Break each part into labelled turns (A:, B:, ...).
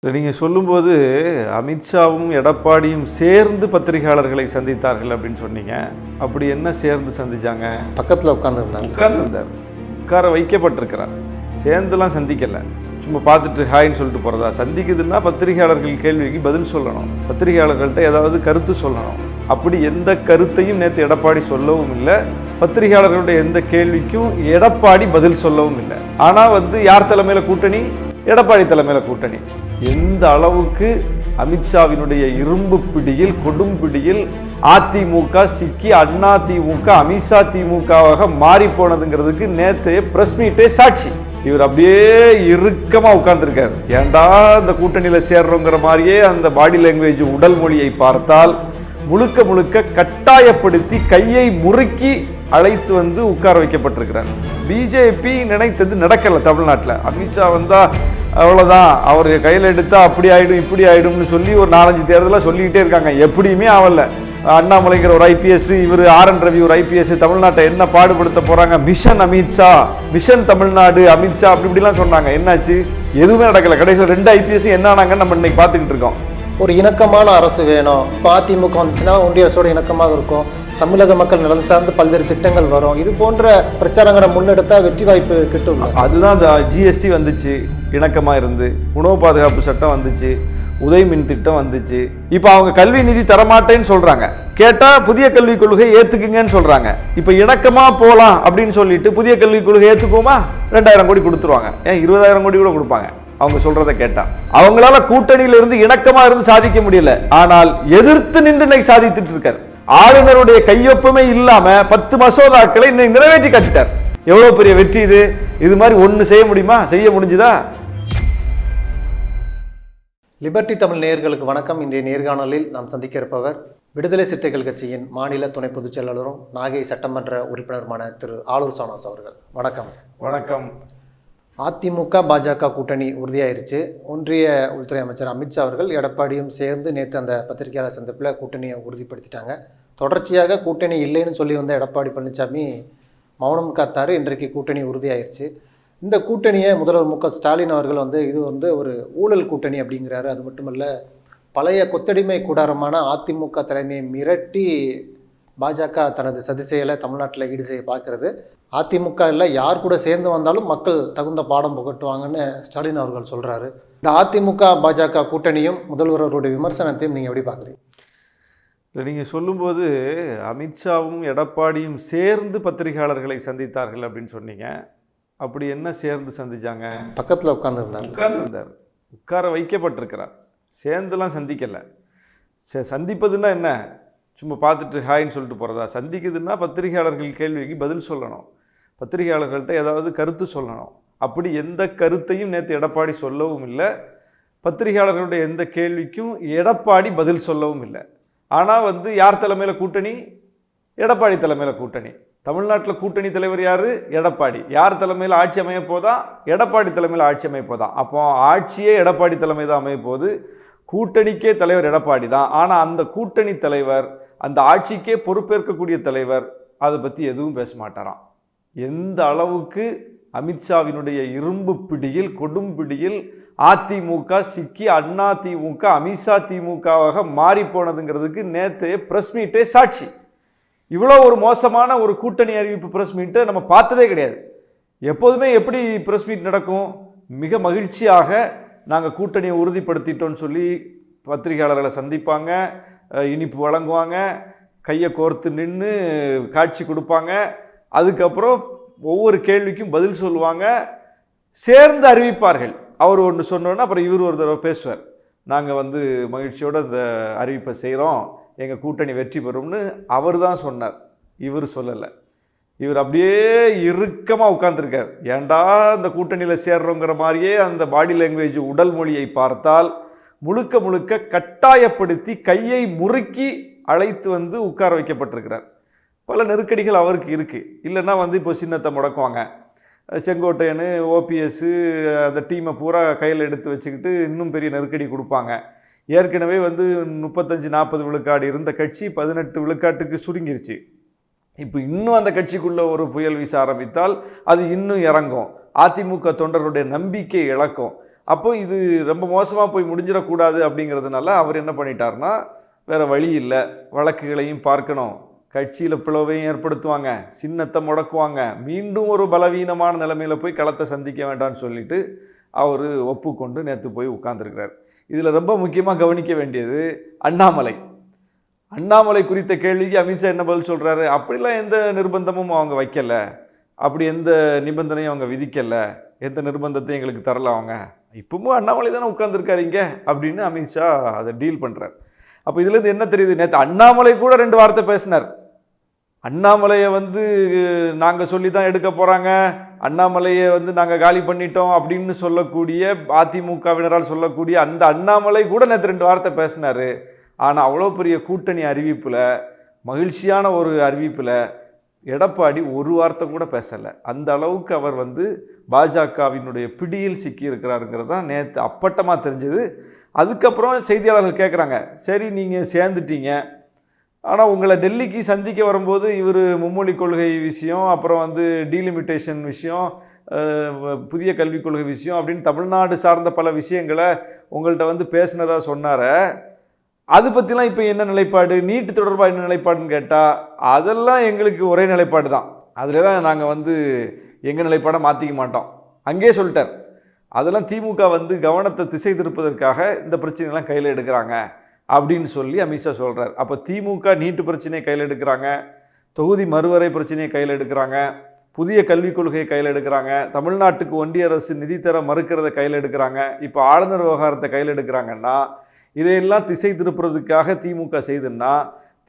A: நீங்கள் சொல்லும்போது அமித்ஷாவும் எடப்பாடியும் சேர்ந்து பத்திரிகையாளர்களை சந்தித்தார்கள் அப்படின்னு சொன்னீங்க. அப்படி என்ன சேர்ந்து சந்திச்சாங்க?
B: பக்கத்தில் உட்கார்ந்துருந்தார்.
A: உட்கார வைக்கப்பட்டிருக்கிறார். சேர்ந்துலாம் சந்திக்கலை. சும்மா பார்த்துட்டு ஹாய்ன்னு சொல்லிட்டு போகிறதா? சந்திக்குதுன்னா பத்திரிகையாளர்கள் கேள்விக்கு பதில் சொல்லணும், பத்திரிகையாளர்கள்ட்ட ஏதாவது கருத்து சொல்லணும். அப்படி எந்த கருத்தையும் நேற்று எடப்பாடி சொல்லவும் இல்லை. பத்திரிகையாளர்களுடைய எந்த கேள்விக்கும் எடப்பாடி பதில் சொல்லவும் இல்லை. ஆனால் யார் தலைமையில் கூட்டணி? எடப்பாடி தலைமையில் கூட்டணி. எந்த அளவுக்கு அமித்ஷாவினுடைய இரும்பு பிடியில், கொடும் பிடியில் அதிமுக சிக்கி அண்ணா திமுக அமித்ஷா திமுகவாக மாறி போனதுங்கிறதுக்கு நேற்று பிரஸ் மீட்டே சாட்சி. இவர் அப்படியே இறுக்கமா உட்கார்ந்துருக்காரு. ஏண்டா இந்த கூட்டணியில சேர்றோங்கிற மாதிரியே அந்த பாடி லாங்குவேஜ், உடல் மொழியை பார்த்தால் முழுக்க முழுக்க கட்டாயப்படுத்தி கையை முறுக்கி அழைத்து உட்கார வைக்கப்பட்டிருக்கிறார். பிஜேபி நினைத்தது நடக்கல. தமிழ்நாட்டில் அமித்ஷா வந்தா அவ்வளோதான், அவர் கையில் எடுத்தா அப்படி ஆயிடும் இப்படி ஆயிடும்னு சொல்லி ஒரு 4-5 தேர்தலாக சொல்லிக்கிட்டே இருக்காங்க. எப்படியுமே ஆகல. அண்ணாமலைங்கிற ஒரு ஐபிஎஸ், இவர் RN ரவி ஒரு ஐபிஎஸ், தமிழ்நாட்டை என்ன பாடுபடுத்த போறாங்க, மிஷன் அமித்ஷா, மிஷன் தமிழ்நாடு அமித்ஷா, அப்படி இப்படிலாம் சொன்னாங்க. என்னாச்சு? எதுவுமே நடக்கல. கடைசியில் 2 ஐபிஎஸ் என்ன ஆனாங்கன்னு நம்ம இன்னைக்கு பார்த்துக்கிட்டு இருக்கோம்.
B: ஒரு இணக்கமான அரசு வேணும். இப்போ அதிமுக வந்துச்சுன்னா ஒன்றிய அரசோட இணக்கமாக இருக்கும். தமிழக மக்கள் நலன் சார்ந்து பல்வேறு திட்டங்கள் வரும். இது போன்ற பிரச்சாரங்களை முன்னெடுத்தா வெற்றி வாய்ப்பு கிட்டும்.
A: அதுதான் இந்த ஜிஎஸ்டி வந்துச்சு, இணக்கமாக இருந்து. உணவு பாதுகாப்பு சட்டம் வந்துச்சு, உதய் மின் திட்டம் வந்துச்சு. இப்போ அவங்க கல்வி நிதி தரமாட்டேன்னு சொல்றாங்க. கேட்டா புதிய கல்விக் கொள்கை ஏத்துக்குங்கன்னு சொல்றாங்க. இப்போ இணக்கமா போலாம் அப்படின்னு சொல்லிட்டு புதிய கல்விக் கொள்கை ஏத்துக்குமா? 2000 கோடி கொடுத்துருவாங்க. ஏன் 20,000 கோடி கூட கொடுப்பாங்க அவங்க சொல்றதை கேட்டா. அவங்களால கூட்டணியில இருந்து இணக்கமா இருந்து சாதிக்க முடியல. ஆனால் எதிர்த்து நின்று இன்னைக்கு சாதித்துட்டு இருக்காரு. ஆளுநருடைய கையொப்பமே இல்லாம 10 மசோதாக்களை இன்னைக்கு நிறைவேற்றி காட்டிட்டார். எவ்வளவு பெரிய வெற்றி இது! இது மாதிரி ஒண்ணு செய்ய முடியுமா? செய்ய முடிஞ்சுதா?
B: லிபர்டி தமிழ் நேயர்களுக்கு வணக்கம். இன்றைய நேர்காணலில் நாம் சந்திக்க இருப்பவர் விடுதலை சிறுத்தைகள் கட்சியின் மாநில துணை பொதுச் செயலாளரும் நாகை சட்டமன்ற உறுப்பினருமான திரு ஆலூர் சானோஸ் அவர்கள். வணக்கம்.
A: வணக்கம்.
B: அதிமுக பாஜக கூட்டணி உறுதியாயிருச்சு. ஒன்றிய உள்துறை அமைச்சர் அமித்ஷா அவர்கள் எடப்பாடியும் சேர்ந்து நேற்று அந்த பத்திரிகையாளர் சந்திப்பில் கூட்டணியை உறுதிப்படுத்திட்டாங்க. தொடர்ச்சியாக கூட்டணி இல்லைன்னு சொல்லி வந்த எடப்பாடி பழனிசாமி மௌனம் காத்தாரு. இன்றைக்கு கூட்டணி உறுதியாயிருச்சு. இந்த கூட்டணியை முதல்வர் மு.க. ஸ்டாலின் அவர்கள் இது ஒரு ஊழல் கூட்டணி அப்படிங்கிறாரு. அது மட்டுமல்ல, பழைய கொத்தடிமை கூடாரமான அதிமுக தலைமையை மிரட்டி பாஜக தனது சதி செயலை தமிழ்நாட்டில் ஈடு செய்ய பார்க்கறது. அதிமுக இல்லை, யார் கூட சேர்ந்து வந்தாலும் மக்கள் தகுந்த பாடம் புகட்டுவாங்கன்னு ஸ்டாலின் அவர்கள் சொல்கிறாரு. இந்த அதிமுக பாஜக கூட்டணியும் முதல்வருடைய விமர்சனத்தையும் நீங்கள் எப்படி பார்க்குறீங்க?
A: நீங்கள் சொல்லும்போது அமித்ஷாவும் எடப்பாடியும் சேர்ந்து பத்திரிகையாளர்களை சந்தித்தார்கள் அப்படின்னு சொன்னீங்க. அப்படி என்ன சேர்ந்து சந்திச்சாங்க?
B: பக்கத்தில் உட்கார்ந்துருந்தார்.
A: உட்கார வைக்கப்பட்டிருக்கிறார். சேர்ந்துலாம் சந்திக்கலை. சந்திப்பதுன்னா என்ன? சும்மா பார்த்துட்டு ஹாய்ன்னு சொல்லிட்டு போகிறதா? சந்திக்குதுன்னா பத்திரிகையாளர்கள் கேள்விக்கு பதில் சொல்லணும், பத்திரிகையாளர்கள்ட்ட ஏதாவது கருத்து சொல்லணும். அப்படி எந்த கருத்தையும் நேற்று எடப்பாடி சொல்லவும் இல்லை. பத்திரிகையாளர்களுடைய எந்த கேள்விக்கும் எடப்பாடி பதில் சொல்லவும் இல்லை. ஆனால் யார் தலைமையில் கூட்டணி? எடப்பாடி தலைமையில் கூட்டணி. தமிழ்நாட்டில் கூட்டணி தலைவர் யார்? எடப்பாடி. யார் தலைமையில் ஆட்சி அமைய போதா? எடப்பாடி தலைமையில் ஆட்சி அமைய போதான். அப்போ ஆட்சியே எடப்பாடி தலைமை தான் அமைய போது. கூட்டணிக்கே தலைவர் எடப்பாடி தான். ஆனால் அந்த கூட்டணி தலைவர், அந்த ஆட்சிக்கே பொறுப்பேற்கக்கூடிய தலைவர் அதை பற்றி எதுவும் பேச மாட்டாராம். எந்த அளவுக்கு அமித்ஷாவினுடைய இரும்பு பிடியில், கொடும் பிடியில் அதிமுக சிக்கி அண்ணா திமுக அமித்ஷா திமுகவாக மாறி போனதுங்கிறதுக்கு நேற்று பிரஸ் மீட்டே சாட்சி. இவ்வளோ ஒரு மோசமான ஒரு கூட்டணி அறிவிப்பு பிரஸ் மீட்டை நம்ம பார்த்ததே கிடையாது. எப்போதுமே எப்படி பிரஸ் மீட் நடக்கும்? மிக மகிழ்ச்சியாக நாங்கள் கூட்டணியை உறுதிப்படுத்திட்டோன்னு சொல்லி பத்திரிகையாளர்களை சந்திப்பாங்க, இனிப்பு வழங்குவாங்க, கையை கோர்த்து நின்று காட்சி கொடுப்பாங்க. அதுக்கப்புறம் ஒவ்வொரு கேள்விக்கும் பதில் சொல்லுவாங்க, சேர்ந்து அறிவிப்பார்கள். அவர் ஒன்று சொன்னோன்னா அப்புறம் இவர் ஒரு தடவை பேசுவார். நாங்கள் மகிழ்ச்சியோடு இந்த அறிவிப்பை செய்கிறோம், எங்கள் கூட்டணி வெற்றி பெறும்னு அவர் தான் சொன்னார், இவர் சொல்லலை. இவர் அப்படியே இறுக்கமாக உட்கார்ந்துருக்கார். ஏண்டா இந்த கூட்டணியில் சேர்றோங்கிற மாதிரியே அந்த பாடி லாங்குவேஜ், உடல் மொழியை பார்த்தால் முழுக்க முழுக்க கட்டாயப்படுத்தி கையை முறுக்கி அழைத்து உட்கார வைக்கப்பட்டிருக்கிறார். பல நெருக்கடிகள் அவருக்கு இருக்குது. இல்லைன்னா இப்போ சின்னத்தை முடக்குவாங்க. செங்கோட்டையனு, ஓபிஎஸ் அந்த டீமை பூரா கையில் எடுத்து வச்சுக்கிட்டு இன்னும் பெரிய நெருக்கடி கொடுப்பாங்க. ஏற்கனவே 35-40 விழுக்காடு இருந்த கட்சி 18 விழுக்காட்டுக்கு சுருங்கிருச்சு. இப்போ இன்னும் அந்த கட்சிக்குள்ள ஒரு புயல் வீச ஆரம்பித்தால் அது இன்னும் இறங்கும். அதிமுக தொண்டர்களுடைய நம்பிக்கை இழக்கும். அப்போ இது ரொம்ப மோசமாக போய் முடிஞ்சிடக்கூடாது அப்படிங்கிறதுனால அவர் என்ன பண்ணிட்டார்னா, வேறு வழி இல்லை, வழக்குகளையும் பார்க்கணும், கட்சியில் பிளவையும் ஏற்படுத்துவாங்க, சின்னத்தை முடக்குவாங்க, மீண்டும் ஒரு பலவீனமான நிலைமையில் போய் களத்தை சந்திக்க வேண்டாம்னு சொல்லிட்டு அவர் ஒப்புக்கொண்டு நேற்று போய் உட்கார்ந்துருக்கிறார். இதில் ரொம்ப முக்கியமாக கவனிக்க வேண்டியது அண்ணாமலை குறித்த கேள்விக்கு அமித்ஷா என்ன பதில் சொல்கிறாரு, அப்படிலாம் எந்த நிர்பந்தமும் அவங்க வைக்கலை, அப்படி எந்த நிபந்தனையும் அவங்க விதிக்கலை, எந்த நிர்பந்தத்தையும் எங்களுக்கு தரல, அவங்க இப்பவும் அண்ணாமலை தானே உட்கார்ந்துருக்காரு இங்கே அப்படின்னு அமித்ஷா அதை டீல் பண்ணுறார். அப்போ இதுலேருந்து என்ன தெரியுது, நேற்று அண்ணாமலை கூட 2 வார்த்தை பேசினார். அண்ணாமலையை நாங்கள் சொல்லி தான் எடுக்க போகிறாங்க, அண்ணாமலையை நாங்கள் காலி பண்ணிட்டோம் அப்படின்னு சொல்லக்கூடிய அதிமுகவினரால் சொல்லக்கூடிய அந்த அண்ணாமலை கூட நேற்று 2 வார்த்தை பேசினார். ஆனால் அவ்வளோ பெரிய கூட்டணி அறிவிப்பில், மகிழ்ச்சியான ஒரு அறிவிப்பில் எடப்பாடி ஒரு வார்த்தை கூட பேசலை. அந்த அளவுக்கு அவர் பாஜகவினுடைய பிடியில் சிக்கியிருக்கிறாருங்கிறது தான் நேற்று அப்பட்டமாக தெரிஞ்சது. அதுக்கப்புறம் செய்தியாளர்கள் கேட்குறாங்க, சரி நீங்கள் சேர்ந்துட்டீங்க, ஆனால் உங்களை டெல்லிக்கு சந்திக்க வரும்போது இவர் மும்மொழி கொள்கை விஷயம், அப்புறம் டீலிமிட்டேஷன் விஷயம், புதிய கல்விக் கொள்கை விஷயம் அப்படின்னு தமிழ்நாடு சார்ந்த பல விஷயங்களை உங்கள்கிட்ட பேசினதா சொன்னார, அது பற்றிலாம் இப்போ என்ன நிலைப்பாடு, நீட்டு தொடர்பாக என்ன நிலைப்பாடுன்னு கேட்டால் அதெல்லாம் எங்களுக்கு ஒரே நிலைப்பாடு தான், அதிலலாம் நாங்கள் எங்கள் நிலைப்பாடை மாற்றிக்க மாட்டோம், அங்கேயே சொல்லிட்டார். அதெல்லாம் திமுக கவனத்தை திசை திருப்பதற்காக இந்த பிரச்சனைலாம் கையில் எடுக்கிறாங்க அப்படின்னு சொல்லி அமித்ஷா சொல்கிறார். அப்போ திமுக நீட்டு பிரச்சனையை கையில் எடுக்கிறாங்க, தொகுதி மறுவரை பிரச்சனையை கையில் எடுக்கிறாங்க, புதிய கல்விக் கொள்கையை கையில் எடுக்கிறாங்க, தமிழ்நாட்டுக்கு ஒன்றிய அரசு நிதி தர மறுக்கிறத கையில் எடுக்கிறாங்க, இப்போ ஆளுநர் விவகாரத்தை கையில் எடுக்கிறாங்கன்னா இதையெல்லாம் திசை திருப்புறதுக்காக திமுக செய்துன்னா,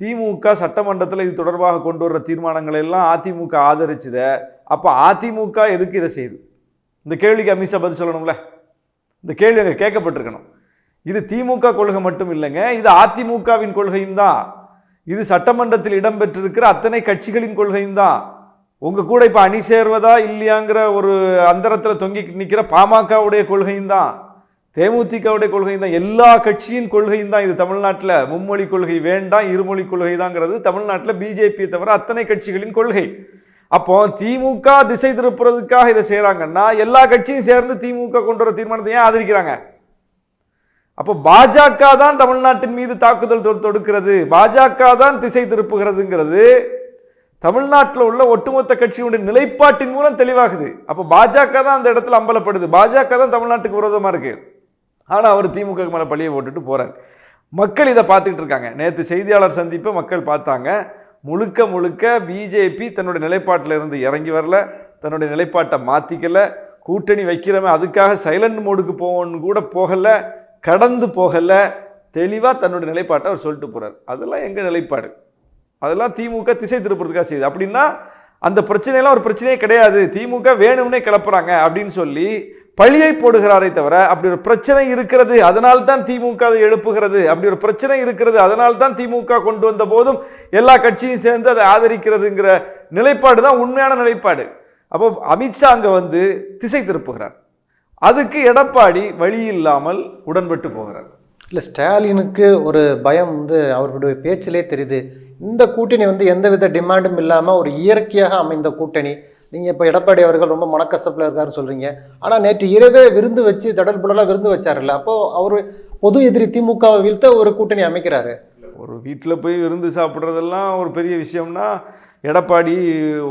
A: திமுக சட்டமன்றத்தில் இது தொடர்பாக கொண்டு வர்ற தீர்மானங்களை எல்லாம் அதிமுக ஆதரிச்சுத, அப்போ அதிமுக எதுக்கு இதை செய்யுது? இந்த கேள்விக்கு அமித்ஷா பதில் சொல்லணும்ல. இந்த கேள்வி அங்கே கேட்கப்பட்டிருக்கணும். இது திமுக கொள்கை மட்டும் இல்லைங்க, இது அதிமுகவின் கொள்கையும் தான், இது சட்டமன்றத்தில் இடம்பெற்றிருக்கிற அத்தனை கட்சிகளின் கொள்கையும் தான். உங்கள் கூட இப்போ அணி சேர்வதா இல்லையாங்கிற ஒரு அந்தரத்தில் தொங்கி நிற்கிற பாமகவுடைய கொள்கையும் தான், தேமுதிகவுடைய கொள்கையும் தான், எல்லா கட்சியின் கொள்கையும் தான் இது. தமிழ்நாட்டில் மும்மொழி கொள்கை வேண்டாம், இருமொழி கொள்கை தாங்கிறது தமிழ்நாட்டில் பிஜேபியை தவிர அத்தனை கட்சிகளின் கொள்கை. அப்போ திமுக திசை திருப்புறதுக்காக இதை செய்கிறாங்கன்னா எல்லா கட்சியும் சேர்ந்து திமுக கொண்டு வர தீர்மானத்தை ஏன் ஆதரிக்கிறாங்க? அப்போ பாஜக தான் தமிழ்நாட்டின் மீது தாக்குதல் தொடுக்கிறது, பாஜக தான் திசை திருப்புகிறதுங்கிறது தமிழ்நாட்டில் உள்ள ஒட்டுமொத்த கட்சியுடைய நிலைப்பாட்டின் மூலம் தெளிவாகுது. அப்போ பாஜக தான் அந்த இடத்துல அம்பலப்படுது, பாஜக தான் தமிழ்நாட்டுக்கு விரோதமாக இருக்கு. ஆனால் அவர் திமுக மேலே பழியை போட்டுட்டு போறார். மக்கள் இதை பார்த்துக்கிட்டு இருக்காங்க. நேற்று செய்தியாளர் சந்திப்பை மக்கள் பார்த்தாங்க. முழுக்க முழுக்க பிஜேபி தன்னுடைய நிலைப்பாட்டில் இருந்து இறங்கி வரல, தன்னுடைய நிலைப்பாட்டை மாற்றிக்கல, கூட்டணி வைக்கிறவன் அதுக்காக சைலண்ட் மோடுக்கு போகணுன்னு கூட போகலை, கடந்து போகலை, தெளிவாக தன்னுடைய நிலைப்பாட்டை அவர் சொல்லிட்டு போகிறார். அதெல்லாம் எங்கள் நிலைப்பாடு, அதெல்லாம் திமுக திசை திருப்புறதுக்காக செய்யுது. அப்படின்னா அந்த பிரச்சனையெல்லாம் ஒரு பிரச்சனையே கிடையாது, திமுக வேணும்னே கிளப்புறாங்க அப்படின்னு சொல்லி பழியை போடுகிறாரே தவிர, அப்படி ஒரு பிரச்சனை இருக்கிறது அதனால்தான் திமுக அதை எழுப்புகிறது, அப்படி ஒரு பிரச்சனை இருக்கிறது அதனால்தான் திமுக கொண்டு வந்த போதும் எல்லா கட்சியும் சேர்ந்து அதை ஆதரிக்கிறதுங்கிற நிலைப்பாடு தான் உண்மையான நிலைப்பாடு. அப்போ அமித்ஷா அங்கே திசை திருப்புகிறார், அதுக்கு எடப்பாடி வழி இல்லாமல் உடன்பட்டு போகிறார்.
B: இல்லை, ஸ்டாலினுக்கு ஒரு பயம் அவர்களுடைய பேச்சிலே தெரியுது. இந்த கூட்டணி எந்தவித டிமாண்டும் இல்லாமல் ஒரு இயற்கையாக அமைந்த கூட்டணி. நீங்கள் இப்போ எடப்பாடி அவர்கள் ரொம்ப மனக்கசப்பில் இருக்காருன்னு சொல்கிறீங்க, ஆனால் நேற்று இரவே விருந்து வச்சு தடல்புடலாக விருந்து வச்சார்ல, அப்போது அவர் பொது எதிரி திமுகவை வீழ்த்த ஒரு கூட்டணி அமைக்கிறாரு.
A: ஒரு வீட்டில் போய் விருந்து சாப்பிட்றதெல்லாம் ஒரு பெரிய விஷயம்னா, எடப்பாடி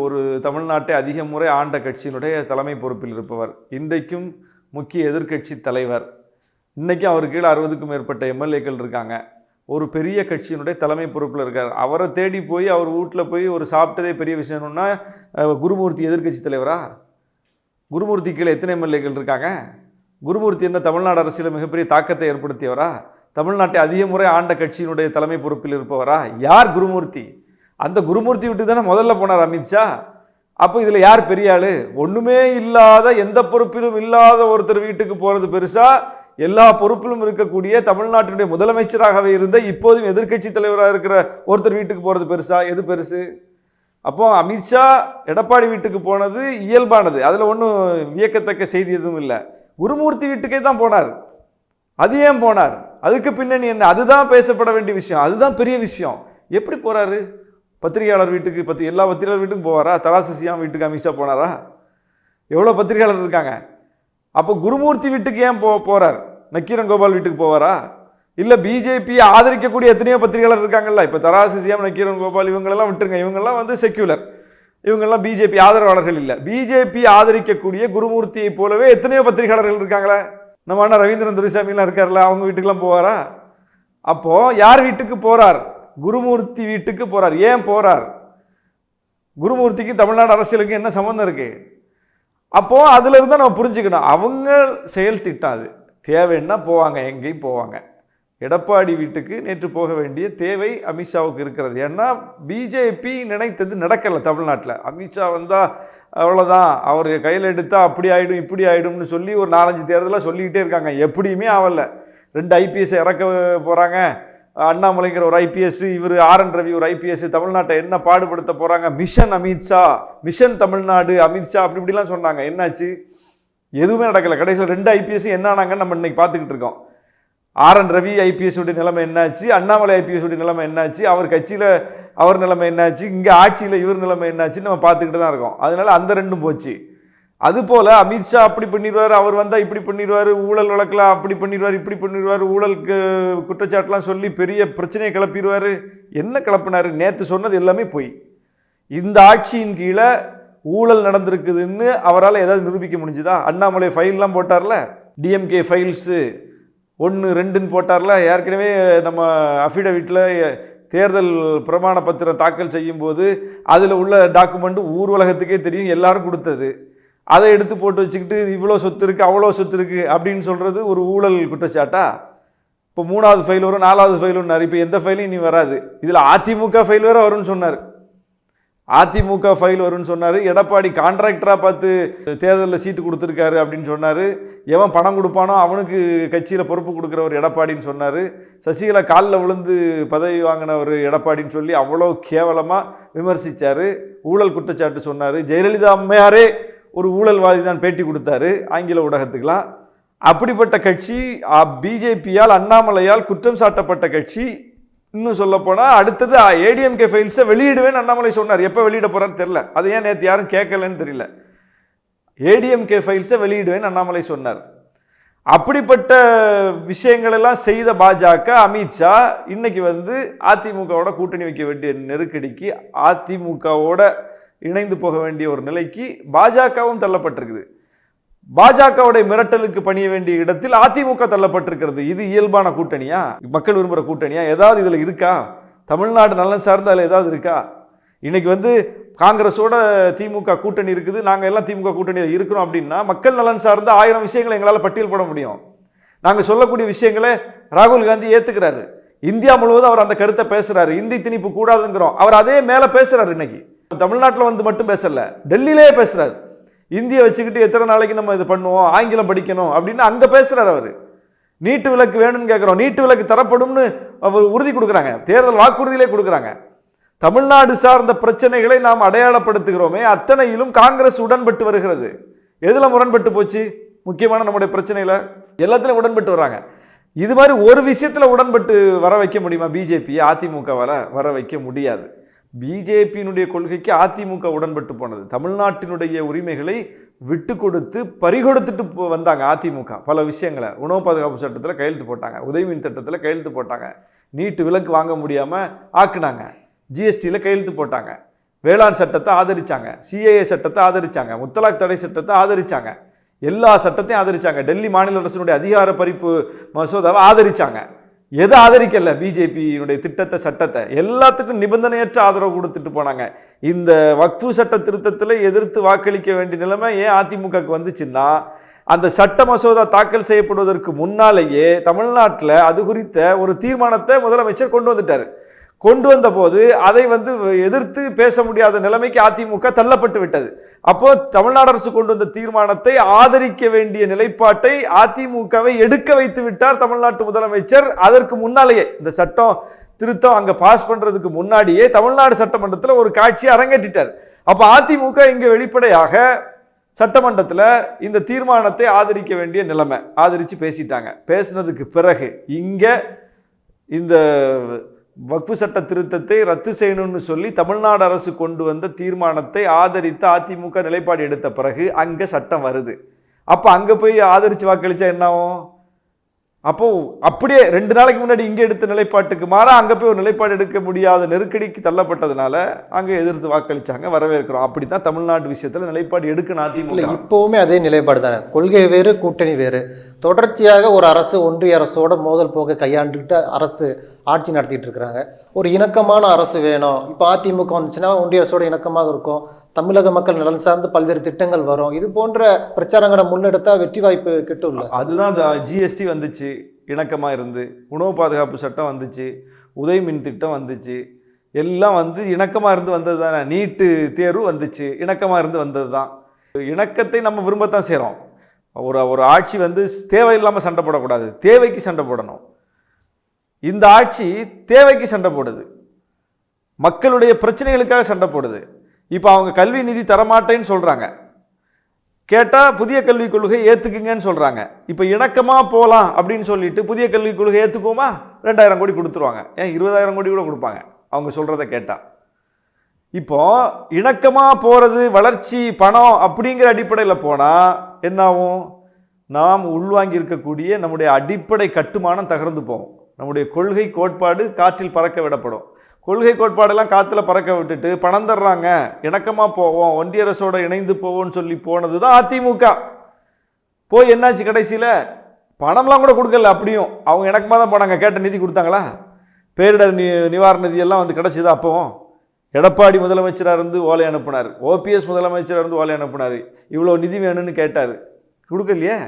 A: ஒரு தமிழ்நாட்டை அதிக முறை ஆண்ட கட்சியினுடைய தலைமை பொறுப்பில் இருப்பவர், இன்றைக்கும் முக்கிய எதிர்க்கட்சி தலைவர், இன்றைக்கும் அவர் கீழே 60க்கும் மேற்பட்ட எம்எல்ஏக்கள் இருக்காங்க, ஒரு பெரிய கட்சியினுடைய தலைமை பொறுப்பில் இருக்கார். அவரை தேடி போய் அவர் வீட்டில் போய் ஒரு சாப்பிட்டதே பெரிய விஷயம்னா, குருமூர்த்தி எதிர்க்கட்சி தலைவரா? குருமூர்த்தி கீழே எத்தனை எம்எல்ஏக்கள் இருக்காங்க? குருமூர்த்தி என்ன தமிழ்நாடு அரசியலில் மிகப்பெரிய தாக்கத்தை ஏற்படுத்தியவரா? தமிழ்நாட்டை அதிக முறை ஆண்ட கட்சியினுடைய தலைமை பொறுப்பில் இருப்பவரா? யார் குருமூர்த்தி? அந்த குருமூர்த்தி விட்டு தானே முதல்ல போனார் அமித்ஷா. அப்போ இதில் யார் பெரிய ஆள்? ஒன்றுமே இல்லாத, எந்த பொறுப்பிலும் இல்லாத ஒருத்தர் வீட்டுக்கு போகிறது பெருசா, எல்லா பொறுப்பிலும் இருக்கக்கூடிய தமிழ்நாட்டினுடைய முதலமைச்சராகவே இருந்த இப்போதும் எதிர்க்கட்சி தலைவராக இருக்கிற ஒருத்தர் வீட்டுக்கு போகிறது பெருசா? எது பெருசு? அப்போ அமித்ஷா எடப்பாடி வீட்டுக்கு போனது இயல்பானது, அதில் ஒன்றும் வியக்கத்தக்க செய்தி எதுவும் இல்லை. குருமூர்த்தி வீட்டுக்கே தான் போனார். அது ஏன் போனார்? அதுக்கு பின்னணி என்ன? அதுதான் பேசப்பட வேண்டிய விஷயம், அதுதான் பெரிய விஷயம். எப்படி போகிறாரு? பத்திரிகையாளர் வீட்டுக்கு எல்லா பத்திரிகையாளர் வீட்டுக்கும் போவாரா? தராசு சியாம் வீட்டுக்கு அமித்ஷா போனாரா? எவ்வளோ பத்திரிகையாளர் இருக்காங்க? அப்போ குருமூர்த்தி வீட்டுக்கு ஏன் போறார்? நக்கீரன் கோபால் வீட்டுக்கு போவாரா? இல்லை பிஜேபி ஆதரிக்கக்கூடிய எத்தனையோ பத்திரிகையாளர் இருக்காங்கல்ல, இப்போ தராசு சிஎம் நக்கீரன் கோபால் இவங்களெல்லாம் விட்டுருங்க, இவங்கெல்லாம் வந்து செக்யூலர், இவங்கெல்லாம் பிஜேபி ஆதரவாளர்கள் இல்லை. பிஜேபி ஆதரிக்கக்கூடிய குருமூர்த்தியை போலவே எத்தனையோ பத்திரிகையாளர்கள் இருக்காங்களே. நம்ம அண்ணா ரவீந்திரன் துரைசாமிலாம் இருக்கார்ல, அவங்க வீட்டுக்கெல்லாம் போவாரா? அப்போ யார் வீட்டுக்கு போறார்? குருமூர்த்தி வீட்டுக்கு போறார். ஏன் போறார்? குருமூர்த்திக்கு தமிழ்நாடு அரசியலுக்கு என்ன சம்பந்தம் இருக்கு? அப்போ அதுல இருந்தா நம்ம புரிஞ்சுக்கணும், அவங்க செயல் திட்டம் அது. தேவைன்னா போவாங்க, எங்கேயும் போவாங்க. எடப்பாடி வீட்டுக்கு நேற்று போக வேண்டிய தேவை அமித்ஷாவுக்கு இருக்கிறது. ஏன்னா பிஜேபி நினைத்தது நடக்கலை தமிழ்நாட்டில். அமித்ஷா வந்தால் அவ்வளோதான், அவர் கையில் எடுத்தால் அப்படி ஆகிடும் இப்படி ஆகிடும்னு சொல்லி ஒரு 4-5 தேர்தலாக சொல்லிக்கிட்டே இருக்காங்க. எப்படியுமே ஆகலை. 2 ஐபிஎஸ் இறக்க போகிறாங்க. அண்ணாமலைங்கிற ஒரு ஐபிஎஸ், இவர் ஆர்என் ரவி ஒரு ஐபிஎஸ். தமிழ்நாட்டை என்ன பாடுபடுத்த போகிறாங்க? மிஷன் அமித்ஷா, மிஷன் தமிழ்நாடு அமித்ஷா, அப்படி இப்படிலாம் சொன்னாங்க. என்னாச்சு? எதுவுமே நடக்கலை. கடைசியில் 2 ஐபிஎஸ் என்ன ஆனாங்கன்னு நம்ம இன்னைக்கு பார்த்துக்கிட்டு இருக்கோம். ஆர்என் ரவி ஐபிஎஸ் உடைய நிலைமை என்னாச்சு? அண்ணாமலை ஐபிஎஸ் உடைய நிலைமை என்னாச்சு? அவர் கட்சியில் அவர் நிலைமை என்னாச்சு? இங்கே ஆட்சியில் இவர் நிலைமை என்னாச்சுன்னு நம்ம பார்த்துக்கிட்டு தான் இருக்கோம். அதனால அந்த 2ம் போச்சு. அதுபோல் அமித்ஷா அப்படி பண்ணிடுவார், அவர் வந்தால் இப்படி பண்ணிடுவார், ஊழல் வழக்கில் அப்படி பண்ணிடுவார், இப்படி பண்ணிடுவார், ஊழலுக்கு குற்றச்சாட்டுலாம் சொல்லி பெரிய பிரச்சனையை கிளப்பிடுவார். என்ன கிளப்பினார்? நேற்று சொன்னது எல்லாமே போய். இந்த ஆட்சியின் கீழே ஊழல் நடந்திருக்குதுன்னு அவரால் ஏதாவது நிரூபிக்க முடிஞ்சுதா? அண்ணாமலை ஃபைல்லாம் போட்டார்ல, டிஎம்கே ஃபைல்ஸு 1, 2ன்னு போட்டார்ல. ஏற்கனவே நம்ம அஃபிடவிட்டில் தேர்தல் பிரமாண பத்திரம் தாக்கல் செய்யும்போது அதில் உள்ள டாக்குமெண்ட் ஊர் உலகத்துக்கே தெரியும், எல்லாரும் கொடுத்தது. அதை எடுத்து போட்டு வச்சுக்கிட்டு இவ்வளோ சொத்து இருக்குது அவ்வளோ சொத்து இருக்குது அப்படின்னு சொல்கிறது ஒரு ஊழல் குற்றச்சாட்டா? இப்போ 3வது ஃபைல் வரும், 4வது ஃபைல் ஒன்று. இப்போ எந்த ஃபைலும் இனி வராது. இதில் அதிமுக ஃபைல் வேறு வரும்னு சொன்னார். அதிமுக ஃபைல் வரும்னு சொன்னார். எடப்பாடி கான்ட்ராக்டராக பார்த்து தேர்தலில் சீட்டு கொடுத்துருக்காரு அப்படின்னு சொன்னார். எவன் பணம் கொடுப்பானோ அவனுக்கு கட்சியில் பொறுப்பு கொடுக்குறவர் எடப்பாடின்னு சொன்னார். சசிகலா காலில் விழுந்து பதவி வாங்கினவர் எடப்பாடின்னு சொல்லி அவ்வளோ கேவலமாக விமர்சித்தார். ஊழல் குற்றச்சாட்டு சொன்னார். ஜெயலலிதா அம்மையாரே ஒரு ஊழல்வாதி தான் பேட்டி கொடுத்தாரு ஆங்கில ஊடகத்துக்கெலாம். அப்படிப்பட்ட கட்சி பிஜேபியால் அண்ணாமலையால் குற்றம் சாட்டப்பட்ட கட்சி. இன்னும் சொல்ல போனால் அடுத்தது ஏடிஎம்கே ஃபைல்ஸை வெளியிடுவேன்னு அண்ணாமலை சொன்னார். எப்போ வெளியிட போகிறான்னு தெரியல. அது ஏன் நேற்று யாரும் கேட்கலன்னு தெரியல. ஏடிஎம்கே ஃபைல்ஸை வெளியிடுவேன்னு அண்ணாமலை சொன்னார். அப்படிப்பட்ட விஷயங்கள் எல்லாம் செய்த பாஜக அமித்ஷா இன்னைக்கு வந்து அதிமுகவோட கூட்டணி வைக்க வேண்டிய நெருக்கடிக்கு, அதிமுகவோட இணைந்து போக வேண்டிய ஒரு நிலைக்கு பாஜகவும் தள்ளப்பட்டிருக்குது. பாஜகவுடைய மிரட்டலுக்கு பணிய வேண்டிய இடத்தில் அதிமுக தள்ளப்பட்டிருக்கிறது. இது இயல்பான கூட்டணியா? மக்கள் விரும்புகிற கூட்டணியா? ஏதாவது இதில் இருக்கா? தமிழ்நாடு நலன் சார்ந்த அதில் ஏதாவது இருக்கா? இன்னைக்கு வந்து காங்கிரஸோட திமுக கூட்டணி இருக்குது, நாங்கள் எல்லாம் திமுக கூட்டணியில் இருக்கிறோம் அப்படின்னா மக்கள் நலன் சார்ந்த 1000 விஷயங்களை எங்களால் பட்டியல் போட முடியும். நாங்கள் சொல்லக்கூடிய விஷயங்களை ராகுல் காந்தி ஏற்றுக்கிறாரு. இந்தியா முழுவதும் அவர் அந்த கருத்தை பேசுறாரு. இந்தி திணிப்பு கூடாதுங்கிறோம், அவர் அதே மேலே பேசுறாரு. இன்னைக்கு தமிழ்நாட்டில் வந்து மட்டும் பேசல, டெல்லியிலே பேசுறாரு. இந்தியை வச்சுக்கிட்டு எத்தனை நாளைக்கு நம்ம இது பண்ணுவோம், ஆங்கிலம் படிக்கணும் அப்படின்னு அங்கே பேசுறாரு அவர். நீட்டு விலக்கு வேணும்னு கேட்குறோம், நீட்டு விலக்கு தரப்படும்னு அவர் உறுதி கொடுக்குறாங்க, தேர்தல் வாக்குறுதியிலே கொடுக்குறாங்க. தமிழ்நாடு சார்ந்த பிரச்சனைகளை நாம் அடையாளப்படுத்துகிறோமே, அத்தனையிலும் காங்கிரஸ் உடன்பட்டு வருகிறது. எதில் முரண்பட்டு போச்சு? முக்கியமான நம்முடைய பிரச்சனையில் எல்லாத்திலும் உடன்பட்டு வராங்க. இது மாதிரி ஒரு விஷயத்தில் உடன்பட்டு வர வைக்க முடியுமா பிஜேபி? அதிமுகவால் வர வைக்க முடியாது. பிஜேபியினுடைய கொள்கைக்கு அதிமுக உடன்பட்டு போனது. தமிழ்நாட்டினுடைய உரிமைகளை விட்டு கொடுத்து பறிகொடுத்துட்டு வந்தாங்க அதிமுக. பல விஷயங்களை உணவு பாதுகாப்பு சட்டத்தில் கையெழுத்து போட்டாங்க, உதயமின் திட்டத்தில் கையெழுத்து போட்டாங்க, நீட்டு விலக்கு வாங்க முடியாமல் ஆக்குனாங்க, ஜிஎஸ்டியில் கையெழுத்து போட்டாங்க, வேளாண் சட்டத்தை ஆதரிச்சாங்க, சிஏஏ சட்டத்தை ஆதரிச்சாங்க, முத்தலாக் தடை சட்டத்தை ஆதரிச்சாங்க, எல்லா சட்டத்தையும் ஆதரிச்சாங்க, டெல்லி மாநில அரசினுடைய அதிகார பறிப்பு மசோதாவை ஆதரிச்சாங்க. எதை ஆதரிக்கல? பிஜேபியினுடைய திட்டத்தை, சட்டத்தை எல்லாத்துக்கும் நிபந்தனையற்ற ஆதரவு கொடுத்துட்டு போனாங்க. இந்த வக்ஃபு சட்ட திருத்தத்தில் எதிர்த்து வாக்களிக்க வேண்டிய நிலைமை ஏன் அதிமுகவுக்கு வந்துச்சுன்னா, அந்த சட்ட மசோதா தாக்கல் செய்யப்படுவதற்கு முன்னாலேயே தமிழ்நாட்டில் அது குறித்த ஒரு தீர்மானத்தை முதலமைச்சர் கொண்டு வந்துட்டார். கொண்டு வந்த போது அதை வந்து எதிர்த்து பேச முடியாத நிலைமைக்கு அதிமுக தள்ளப்பட்டு விட்டது. அப்போ தமிழ்நாடு அரசு கொண்டு வந்த தீர்மானத்தை ஆதரிக்க வேண்டிய நிலைப்பாட்டை அதிமுகவை எடுக்க வைத்து விட்டார் தமிழ்நாட்டு முதலமைச்சர். அதற்கு முன்னாலேயே இந்த சட்டம் திருத்தம் அங்க பாஸ் பண்றதுக்கு முன்னாடியே தமிழ்நாடு சட்டமன்றத்தில் ஒரு காட்சியை அரங்கேற்றிட்டார். அப்போ அதிமுக இங்க வெளிப்படையாக சட்டமன்றத்தில் இந்த தீர்மானத்தை ஆதரிக்க வேண்டிய நிலைமை, ஆதரிச்சு பேசிட்டாங்க. பேசினதுக்கு பிறகு இங்க இந்த வக்ஃபு சட்ட திருத்தத்தை ரத்து செய்யணும்னு சொல்லி தமிழ்நாடு அரசு கொண்டு வந்த தீர்மானத்தை ஆதரித்து அதிமுக நிலைப்பாடு எடுத்த பிறகு அங்கே சட்டம் வருது. அப்போ அங்கே போய் ஆதரித்து வாக்களித்தா என்ன ஆகும்? அப்போது அப்படியே 2 நாளைக்கு முன்னாடி இங்கே எடுத்த நிலைப்பாட்டுக்கு மாறா அங்கே போய் ஒரு நிலைப்பாடு எடுக்க முடியாத நெருக்கடிக்கு தள்ளப்பட்டதுனால அங்கே எதிர்த்து வாக்களித்தாங்க. வரவேற்கிறோம். அப்படி தான் தமிழ்நாட்டு விஷயத்தில் நிலைப்பாடு எடுக்கணும் அதிமுக.
B: இப்போவுமே அதே நிலைப்பாடு தானே, கொள்கை வேறு கூட்டணி வேறு. தொடர்ச்சியாக ஒரு அரசு ஒன்றிய அரசோட மோதல் போக கையாண்டுக்கிட்டு அரசு ஆட்சி நடத்திட்டு இருக்கிறாங்க. ஒரு இணக்கமான அரசு வேணும். இப்போ அதிமுக வந்துச்சுன்னா ஒன்றிய அரசோட இணக்கமாக இருக்கும், தமிழக மக்கள் நலன் சார்ந்து பல்வேறு திட்டங்கள் வரும். இது போன்ற பிரச்சாரங்களை முன்னெடுத்தா வெற்றி வாய்ப்பு கிட்டும்ல.
A: அதுதான் ஜிஎஸ்டி வந்துச்சு, இணக்கமாக இருந்து. உணவு பாதுகாப்பு சட்டம் வந்துச்சு, உதய் மின் திட்டம் வந்துச்சு, எல்லாம் வந்து இணக்கமாக இருந்து வந்தது தானே. நீட்டு தேர்வு வந்துச்சு, இணக்கமாக இருந்து வந்தது தான். இணக்கத்தை நம்ம விரும்பத்தான் செய்கிறோம். ஒரு ஆட்சி வந்து தேவையில்லாமல் சண்டை போடக்கூடாது, தேவைக்கு சண்டை போடணும். இந்த ஆட்சி தேவைக்கு சண்டை போடுது, மக்களுடைய பிரச்சனைகளுக்காக சண்டை போடுது. இப்போ அவங்க கல்வி நிதி தரமாட்டேன்னு சொல்கிறாங்க, கேட்டால் புதிய கல்விக் கொள்கை ஏற்றுக்குங்கன்னு சொல்கிறாங்க. இப்போ இணக்கமாக போகலாம் அப்படின்னு சொல்லிட்டு புதிய கல்விக் கொள்கை ஏற்றுக்குவோமா? 2000 கோடி கொடுத்துருவாங்க. ஏன் 20,000 கோடி கூட கொடுப்பாங்க அவங்க சொல்கிறத கேட்டால். இப்போ இணக்கமாக போகிறது வளர்ச்சி பணம் அப்படிங்கிற அடிப்படையில் போனால் என்னாகும்? நாம் உள்வாங்கி இருக்கக்கூடிய நம்முடைய அடிப்படை கட்டுமானம் தகர்ந்து போகும். நம்முடைய கொள்கை கோட்பாடு காற்றில் பறக்க விடப்படும். கொள்கை கோட்பாடெல்லாம் காற்றுல பறக்க விட்டுட்டு பணம் தர்றாங்க, இணக்கமாக போவோம், ஒன்றிய அரசோட இணைந்து போவோம்னு சொல்லி போனது தான் அதிமுக. போய் என்னாச்சு? கடைசியில் பணம்லாம் கூட கொடுக்கல. அப்படியும் அவங்க இணக்கமாக தான் போனாங்க. கேட்ட நிதி கொடுத்தாங்களா? பேரிடர் நிவாரண நிதியெல்லாம் வந்து கிடச்சிதா? அப்போவும் எடப்பாடி முதலமைச்சராக இருந்து ஓலை அனுப்புனார், ஓபிஎஸ் முதலமைச்சராக இருந்து ஓலை அனுப்புனார், இவ்வளோ நிதி வேணும்னு கேட்டார், கொடுக்கலையே.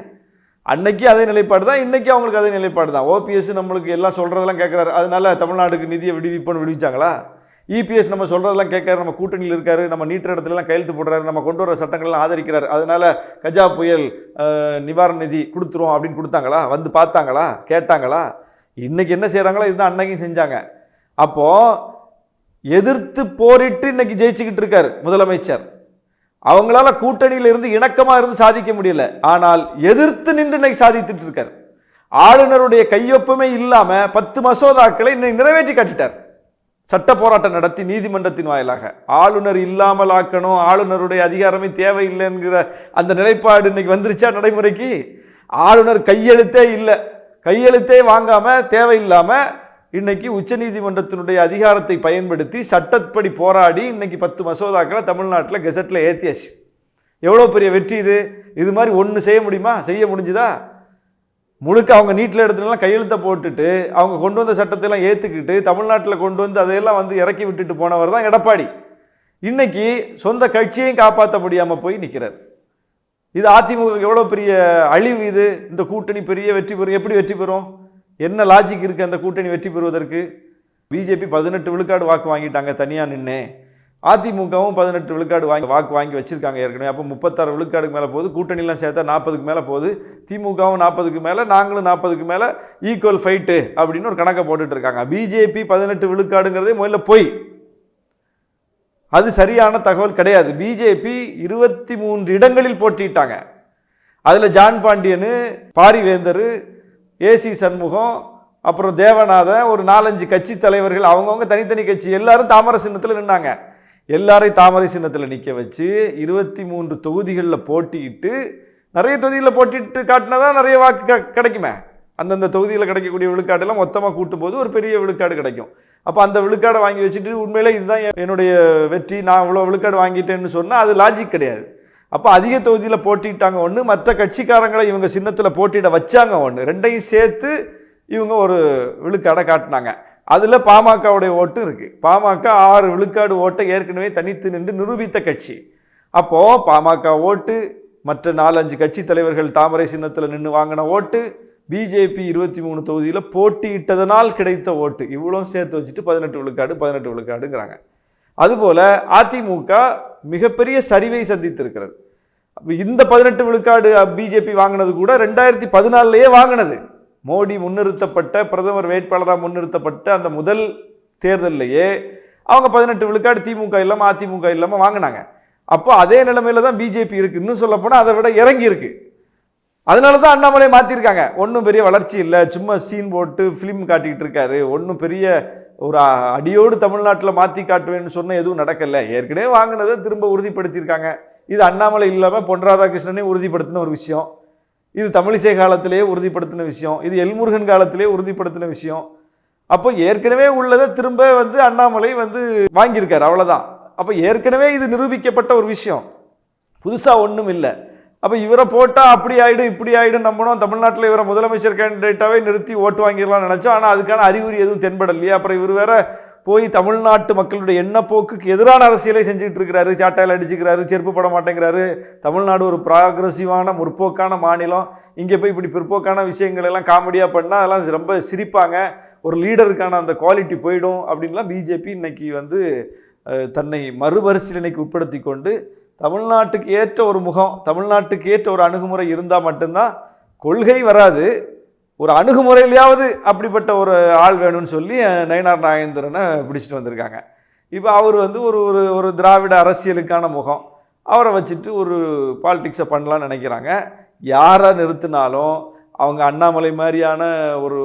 A: அன்னைக்கு அதே நிலைப்பாடு தான், இன்றைக்கி அவங்களுக்கு அதே நிலைப்பாடு தான். ஓபிஎஸ் நம்மளுக்கு எல்லாம் சொல்கிறதெல்லாம் கேட்குறாரு, அதனால தமிழ்நாட்டுக்கு நிதியை விடுவிப்போன்னு விடுவிச்சாங்களா? இபிஎஸ் நம்ம சொல்கிறதெல்லாம் கேட்காரு, நம்ம கூட்டணியில் இருக்காரு, நம்ம நீட்டுற இடத்துலலாம் கையெழுத்து போடுறாரு, நம்ம கொண்டு வர சட்டங்கள்லாம் ஆதரிக்கிறார், அதனால கஜா புயல் நிவாரண நிதி கொடுத்துருவோம் அப்படின்னு கொடுத்தாங்களா? வந்து பார்த்தாங்களா? கேட்டாங்களா? இன்றைக்கி என்ன செய்கிறாங்களோ இதுதான் அன்னைக்கும் செஞ்சாங்க. அப்போது எதிர்த்து போரிட்டு இன்னைக்கு ஜெயிச்சுக்கிட்டு இருக்கார் முதலமைச்சர். அவங்களால கூட்டணியில் இருந்து இணக்கமாக இருந்து சாதிக்க முடியல, ஆனால் எதிர்த்து நின்று இன்னைக்கு சாதித்துட்டு இருக்கார். ஆளுநருடைய கையொப்பமே இல்லாமல் 10 மசோதாக்களை இன்னைக்கு நிறைவேற்றி காட்டிட்டார். சட்ட போராட்டம் நடத்தி நீதிமன்றத்தின் வாயிலாக ஆளுநர் இல்லாமல் ஆக்கணும், ஆளுநருடைய அதிகாரமே தேவையில்லைங்கிற அந்த நிலைப்பாடு இன்னைக்கு வந்துருச்சா நடைமுறைக்கு? ஆளுநர் கையெழுத்தே இல்லை, கையெழுத்தே வாங்காமல் தேவையில்லாமல் இன்னைக்கு உச்சநீதிமன்றத்தினுடைய அதிகாரத்தை பயன்படுத்தி சட்டப்படி போராடி இன்னைக்கு 10 மசோதாக்களை தமிழ்நாட்டில் கெசட்டில் ஏற்றியாச்சு. எவ்வளோ பெரிய வெற்றி இது! இது மாதிரி ஒன்று செய்ய முடியுமா? செய்ய முடிஞ்சுதா? முழுக்க அவங்க நீட்டில் இடத்துலலாம் கையெழுத்தை போட்டுட்டு அவங்க கொண்டு வந்த சட்டத்தையெல்லாம் ஏற்றுக்கிட்டு தமிழ்நாட்டில் கொண்டு வந்து அதையெல்லாம் வந்து இறக்கி விட்டுட்டு போனவர் தான் எடப்பாடி. இன்னைக்கு சொந்த கட்சியையும் காப்பாற்ற முடியாமல் போய் நிற்கிறார். இது அதிமுக எவ்வளோ பெரிய அழிவு இது! இந்த கூட்டணி பெரிய வெற்றி பெறும். எப்படி வெற்றி பெறும்? என்ன லாஜிக் இருக்குது அந்த கூட்டணி வெற்றி பெறுவதற்கு? பிஜேபி 18 விழுக்காடு வாக்கு வாங்கிட்டாங்க தனியாக நின்று, அதிமுகவும் 18 விழுக்காடு வாக்கு வாங்கி வச்சுருக்காங்க ஏற்கனவே. அப்போ 36 விழுக்காடுக்கு மேலே போகுது, கூட்டணிலாம் சேர்த்தா 40க்கு மேலே போகுது, திமுகவும் 40க்கு மேலே, நாங்களும் 40க்கு மேலே, ஈக்குவல் ஃபைட்டு அப்படின்னு ஒரு கணக்கை போட்டுட்டு இருக்காங்க. பிஜேபி 18 விழுக்காடுங்கிறதே முதல்ல போய், அது சரியான தகவல் கிடையாது. பிஜேபி 23 இடங்களில் போட்டிட்டாங்க. அதில் ஜான் பாண்டியனு, பாரிவேந்தர், ஏசி சண்முகம், அப்புறம் தேவநாதன், ஒரு 4-5 கட்சி தலைவர்கள், அவங்கவுங்க தனித்தனி கட்சி, எல்லாரும் தாமரை சின்னத்தில் நின்னாங்க. எல்லாரையும் தாமரை சின்னத்தில் நிற்க வச்சு 23 தொகுதிகளில் போட்டிட்டு, நிறைய தொகுதிகளில் போட்டிட்டு காட்டினா தான் நிறைய வாக்கு கிடைக்குமே. அந்தந்த தொகுதியில் கிடைக்கக்கூடிய விழுக்காடெல்லாம் மொத்தமாக கூட்டும்போது ஒரு பெரிய விழுக்காடு கிடைக்கும். அப்போ அந்த விழுக்காடை வாங்கி வச்சுட்டு உண்மையிலே இதுதான் என்னுடைய வெற்றி, நான் இவ்வளோ விழுக்காடு வாங்கிட்டேன்னு சொன்னால் அது லாஜிக் கிடையாது. அப்போ அதிக தொகுதியில் போட்டிட்டாங்க ஒன்று, மற்ற கட்சிக்காரங்களை இவங்க சின்னத்தில் போட்டியிட வச்சாங்க ஒன்று, ரெண்டையும் சேர்த்து இவங்க ஒரு விழுக்காடை காட்டினாங்க. அதில் பாமகவுடைய ஓட்டு இருக்குது. பாமக 6 விழுக்காடு ஓட்டை ஏற்கனவே தனித்து நின்று நிரூபித்த கட்சி. அப்போது பாமக ஓட்டு, மற்ற 4-5 கட்சி தலைவர்கள் தாமரை சின்னத்தில் நின்று வாங்கின ஓட்டு, பிஜேபி 23 தொகுதியில் போட்டியிட்டதனால் கிடைத்த ஓட்டு, இவ்வளோ சேர்த்து வச்சுட்டு 18 விழுக்காடுங்கிறாங்க. அதுபோல் அதிமுக மிகப்பெரிய சரிவை சந்தித்திருக்கிறது. இந்த 18 விழுக்காடு பிஜேபி வாங்கினது கூட 2014 வாங்கினது. மோடி முன்னிறுத்தப்பட்ட, பிரதமர் வேட்பாளராக முன்னிறுத்தப்பட்ட அந்த முதல் தேர்தலையே அவங்க 18 விழுக்காடு திமுக இல்லாமல் அதிமுக இல்லாமல் வாங்கினாங்க. அப்போ அதே நிலைமையில தான் பிஜேபி இருக்குது. இன்னும் சொல்ல போனால் அதை விட இறங்கி இருக்கு. அதனால தான் அண்ணாமலை மாற்றிருக்காங்க. ஒன்றும் பெரிய வளர்ச்சி இல்லை, சும்மா சீன் போட்டு ஃபிலிம் காட்டிக்கிட்டு இருக்காரு, ஒன்றும் பெரிய ஒரு அடியோடு தமிழ்நாட்டில் மாற்றி காட்டுவேன்னு சொன்ன எதுவும் நடக்கலை, ஏற்கனவே வாங்கினதை திரும்ப உறுதிப்படுத்தியிருக்காங்க. இது அண்ணாமலை இல்லாமல் பொன் ராதாகிருஷ்ணனை உறுதிப்படுத்தின ஒரு விஷயம், இது தமிழிசை காலத்திலேயே உறுதிப்படுத்தின விஷயம், இது எல்முருகன் காலத்திலேயே உறுதிப்படுத்தின விஷயம். அப்போ ஏற்கனவே உள்ளதை திரும்ப வந்து அண்ணாமலை வந்து வாங்கியிருக்காரு, அவ்வளோதான். அப்போ ஏற்கனவே இது நிரூபிக்கப்பட்ட ஒரு விஷயம், புதுசாக ஒன்றும் இல்லை. அப்போ இவரை போட்டால் அப்படி ஆகிடும் இப்படி ஆகிடும் நம்பணும், தமிழ்நாட்டில் இவரை முதலமைச்சர் கேண்டிடேட்டாகவே நிறுத்தி ஓட்டு வாங்கிடலாம்னு நினச்சோம். ஆனால் அதுக்கான அறிகுறி எதுவும் தென்படலையே. அப்புறம் இவர் வேற போய் தமிழ்நாட்டு மக்களுடைய எண்ணப்போக்குக்கு எதிரான அரசியலை செஞ்சுட்டு இருக்கிறாரு, சாட்டையில் அடிச்சுக்கிறாரு, செருப்பு பட மாட்டேங்கிறாரு. தமிழ்நாடு ஒரு ப்ராக்ரஸிவான முற்போக்கான மாநிலம், இங்கே போய் இப்படி பிற்போக்கான விஷயங்கள் எல்லாம் காமெடியாக பண்ணால் அதெல்லாம் ரொம்ப சிரிப்பாங்க, ஒரு லீடருக்கான அந்த குவாலிட்டி போயிடும் அப்படின்லாம் பிஜேபி இன்னைக்கு வந்து தன்னை மறுபரிசீலனைக்கு உட்படுத்தி கொண்டு தமிழ்நாட்டுக்கு ஏற்ற ஒரு முகம், தமிழ்நாட்டுக்கு ஏற்ற ஒரு அணுகுமுறை இருந்தால் மட்டும்தான், கொள்கை வராது, ஒரு அணுகுமுறையிலையாவது அப்படிப்பட்ட ஒரு ஆள் வேணும்னு சொல்லி நயினார் நாகேந்திரனை பிடிச்சிட்டு வந்திருக்காங்க. இப்போ அவர் வந்து ஒரு ஒரு திராவிட அரசியலுக்கான முகம், அவரை வச்சுட்டு ஒரு பாலிடிக்ஸை பண்ணலான்னு நினைக்கிறாங்க. யாரை நிறுத்தினாலும் அவங்க அண்ணாமலை மாதிரியான ஒரு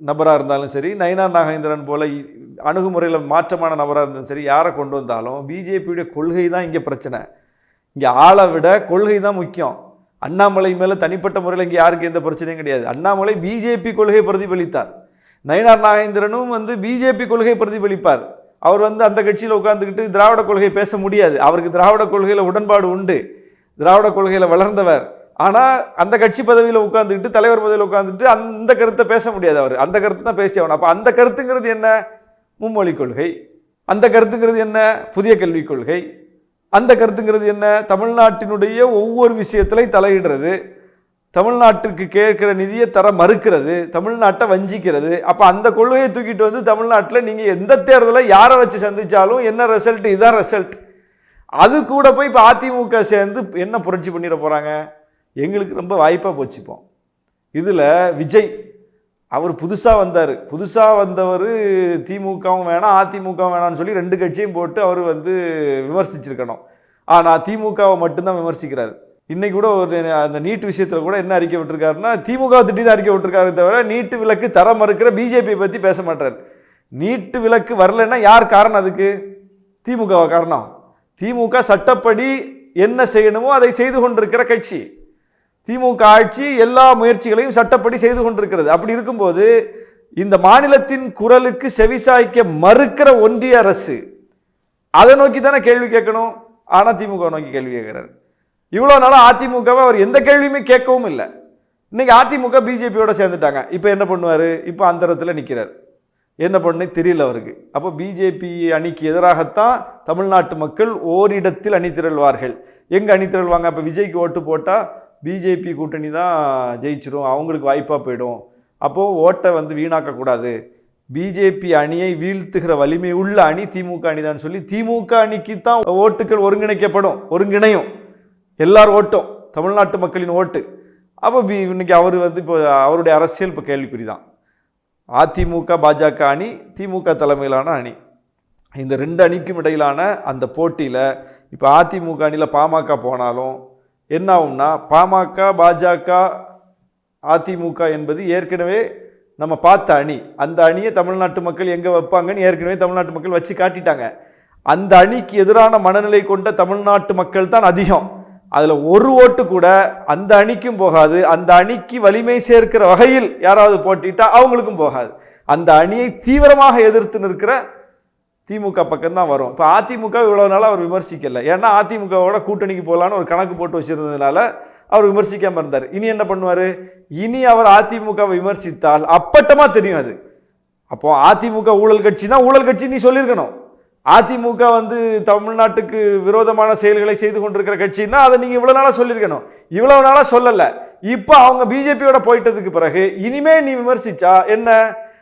A: நபராக இருந்தாலும் சரி, நயினார் நாகேந்திரன் போல அணுகுமுறையில் மாற்றமான நபராக இருந்தாலும் சரி, யாரை கொண்டு வந்தாலும் பிஜேபியுடைய கொள்கை தான் இங்கே பிரச்சனை. இங்கே ஆளை விட கொள்கை தான் முக்கியம். அண்ணாமலை மேலே தனிப்பட்ட முறையில் இங்கே யாருக்கு எந்த பிரச்சனையும் கிடையாது. அண்ணாமலை பிஜேபி கொள்கையை பிரதிபலித்தார், நயினார் நாகேந்திரனும் வந்து பிஜேபி கொள்கையை பிரதிபலிப்பார். அவர் வந்து அந்த கட்சியில் உட்காந்துக்கிட்டு திராவிட கொள்கையை பேச முடியாது, அவருக்கு திராவிட கொள்கையில் உடன்பாடு உண்டு, திராவிட கொள்கையில் வளர்ந்தவர். ஆனால் அந்த கட்சி பதவியில் உட்காந்துக்கிட்டு, தலைவர் பதவியில் உட்காந்துட்டு அந்த கருத்தை பேச முடியாது, அவர் அந்த கருத்தை தான் பேசி ஆகணும். அப்போ அந்த கருத்துங்கிறது என்ன? மும்மொழி கொள்கை. அந்த கருத்துங்கிறது என்ன? புதிய கல்விக் கொள்கை. அந்த கருத்துங்கிறது என்ன? தமிழ்நாட்டினுடைய ஒவ்வொரு விஷயத்திலையும் தலையிடுறது, தமிழ்நாட்டுக்கு கேட்குற நிதியை தர மறுக்கிறது, தமிழ்நாட்டை வஞ்சிக்கிறது. அப்போ அந்த கொள்கையை தூக்கிட்டு வந்து தமிழ்நாட்டில் நீங்கள் எந்த தேர்தலை யாரை வச்சு சந்தித்தாலும் என்ன ரிசல்ட், இதுதான் ரிசல்ட். அது கூட போய் இப்போ அதிமுக சேர்ந்து என்ன புரட்சி பண்ணிட போகிறாங்க? எங்களுக்கு ரொம்ப வாய்ப்பாக போச்சுப்போம். இதில் விஜய் அவர் புதுசாக வந்தார், புதுசாக வந்தவர் திமுகவும் வேணாம் அதிமுகவும் வேணாம்னு சொல்லி ரெண்டு கட்சியும் போட்டு அவர் வந்து விமர்சிச்சிருக்கணும். ஆனால் திமுகவை மட்டும்தான் விமர்சிக்கிறார். இன்னைக்கு கூட ஒரு அந்த நீட் விஷயத்தில் கூட என்ன அறிக்கை விட்டுருக்காருன்னா, திமுக திட்டி தான் அறிக்கை விட்டுருக்காரு தவிர நீட்டு விலக்கு தர மறுக்கிற பிஜேபியை பற்றி பேச மாட்டார். நீட்டு விலக்கு வரலைன்னா யார் காரணம்? அதுக்கு திமுகவா காரணம்? திமுக சட்டப்படி என்ன செய்யணுமோ அதை செய்து கொண்டிருக்கிற கட்சி. திமுக ஆட்சி எல்லா முயற்சிகளையும் சட்டப்படி செய்து கொண்டிருக்கிறது. அப்படி இருக்கும்போது இந்த மாநிலத்தின் குரலுக்கு செவிசாய்க்க மறுக்கிற ஒன்றிய அரசு அதை நோக்கி தானே கேள்வி கேட்கணும். ஆனால் திமுக நோக்கி கேள்வி கேட்கிறார். இவ்வளோ நாளாக அதிமுகவை அவர் எந்த கேள்வியுமே கேட்கவும் இல்லை. இன்னைக்கு அதிமுக பிஜேபியோட சேர்ந்துட்டாங்க. இப்போ என்ன பண்ணுவார்? இப்போ அந்த இடத்துல நிற்கிறார். என்ன பண்ணு தெரியல அவருக்கு. அப்போ பிஜேபி அணிக்கு எதிராகத்தான் தமிழ்நாட்டு மக்கள் ஓரிடத்தில் அணி திரள்வார்கள். எங்கே அணி திரள்வாங்க? அப்போ விஜய்க்கு ஓட்டு போட்டால் பிஜேபி கூட்டணி தான் ஜெயிச்சிரும், அவங்களுக்கு வாய்ப்பாக போயிடும். அப்போது ஓட்டை வந்து வீணாக்கக்கூடாது, பிஜேபி அணியை வீழ்த்துகிற வலிமை உள்ள அணி திமுக அணி தான் சொல்லி திமுக அணிக்கு தான் ஓட்டுகள் ஒருங்கிணையும் எல்லார் ஓட்டும், தமிழ்நாட்டு மக்களின் ஓட்டு. அப்போ இன்னைக்கு அவர் வந்து இப்போ அவருடைய அரசியல் இப்போ கேள்விக்குறி தான். அதிமுக பாஜக அணி, திமுக தலைமையிலான அணி, இந்த ரெண்டு அணிக்கும் இடையிலான அந்த போட்டியில் இப்போ அதிமுக அணியில் பாமக போனாலும் என்ன ஆகும்னா, பாமக பாஜக அதிமுக என்பது ஏற்கனவே நம்ம பார்த்த அணி. அந்த அணியை தமிழ்நாட்டு மக்கள் எங்கே வைப்பாங்கன்னு ஏற்கனவே தமிழ்நாட்டு மக்கள் வச்சு காட்டிட்டாங்க. அந்த அணிக்கு எதிரான மனநிலை கொண்ட தமிழ்நாட்டு மக்கள் தான் அதிகம். அதில் ஒரு ஓட்டு கூட அந்த அணிக்கும் போகாது. அந்த அணிக்கு வலிமை சேர்க்கிற வகையில் யாராவது போட்டிட்டா அவங்களுக்கும் போகாது. அந்த அணியை தீவிரமாக எதிர்த்து நிற்கிற திமுக பக்கம்தான் வரும். இப்போ அதிமுக இவ்வளோ நாளாக அவர் விமர்சிக்கலை. ஏன்னா அதிமுகவோட கூட்டணிக்கு போகலான்னு ஒரு கணக்கு போட்டு வச்சுருந்ததுனால அவர் விமர்சிக்காமல் இருந்தார். இனி என்ன பண்ணுவார்? இனி அவர் அதிமுகவை விமர்சித்தால் அப்பட்டமாக தெரியும் அது. அப்போ அதிமுக ஊழல் கட்சினா ஊழல் கட்சி நீ சொல்லியிருக்கணும். அதிமுக வந்து தமிழ்நாட்டுக்கு விரோதமான செயல்களை செய்து கொண்டிருக்கிற கட்சின்னா அதை நீங்கள் இவ்வளோ நாளாக சொல்லியிருக்கணும். இவ்வளோ நாளாக சொல்லலை. இப்போ அவங்க பிஜேபியோட போயிட்டதுக்கு பிறகு இனிமே நீ விமர்சிச்சா என்ன?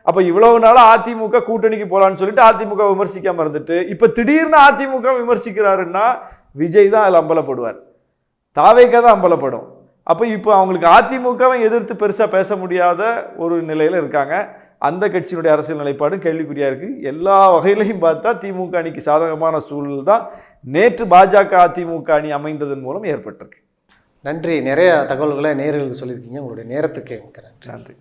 A: அப்போ இவ்வளவு நாளாக அதிமுக கூட்டணிக்கு போகலான்னு சொல்லிட்டு அதிமுக விமர்சிக்காமல் இருந்துட்டு இப்போ திடீர்னு அதிமுக விமர்சிக்கிறாருன்னா விஜய் தான் அதில் அம்பலப்படுவார், தாவேக்கா தான் அம்பலப்படும். அப்போ இப்போ அவங்களுக்கு அதிமுகவை எதிர்த்து பெருசாக பேச முடியாத ஒரு நிலையில் இருக்காங்க. அந்த கட்சியினுடைய அரசியல் நிலைப்பாடும் கேள்விக்குறியாக இருக்குது. எல்லா வகையிலையும் பார்த்தா திமுக அணிக்கு சாதகமான சூழல் தான் நேற்று பாஜக அதிமுக அணி அமைந்ததன் மூலம் ஏற்பட்டிருக்கு.
B: நன்றி. நிறைய தகவல்களை நேயர்களுக்கு சொல்லியிருக்கீங்க. உங்களுடைய நேரத்துக்கு நன்றி.